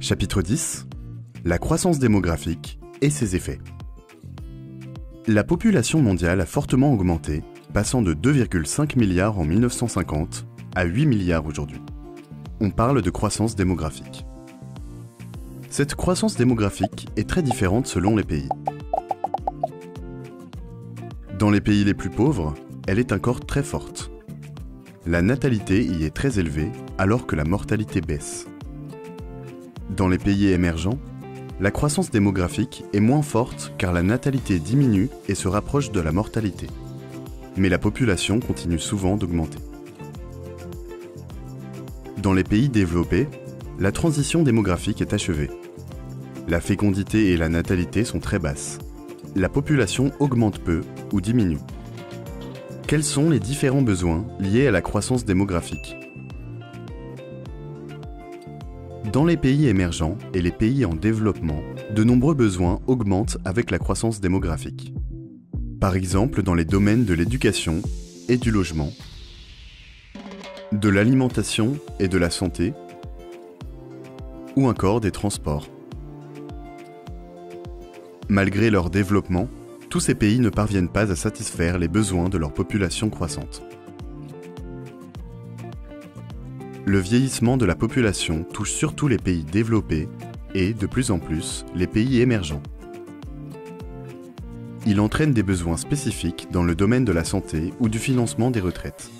Chapitre 10. La croissance démographique et ses effets. La population mondiale a fortement augmenté, passant de 2,5 milliards en 1950 à 8 milliards aujourd'hui. On parle de croissance démographique. Cette croissance démographique est très différente selon les pays. Dans les pays les plus pauvres, elle est encore très forte. La natalité y est très élevée alors que la mortalité baisse. Dans les pays émergents, la croissance démographique est moins forte car la natalité diminue et se rapproche de la mortalité. Mais la population continue souvent d'augmenter. Dans les pays développés, la transition démographique est achevée. La fécondité et la natalité sont très basses. La population augmente peu ou diminue. Quels sont les différents besoins liés à la croissance démographique ? Dans les pays émergents et les pays en développement, de nombreux besoins augmentent avec la croissance démographique. Par exemple dans les domaines de l'éducation et du logement, de l'alimentation et de la santé, ou encore des transports. Malgré leur développement, tous ces pays ne parviennent pas à satisfaire les besoins de leur population croissante. Le vieillissement de la population touche surtout les pays développés et, de plus en plus, les pays émergents. Il entraîne des besoins spécifiques dans le domaine de la santé ou du financement des retraites.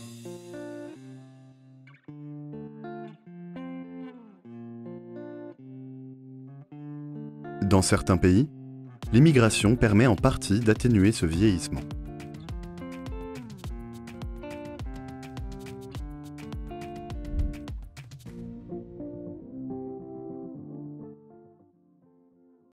Dans certains pays, l'immigration permet en partie d'atténuer ce vieillissement.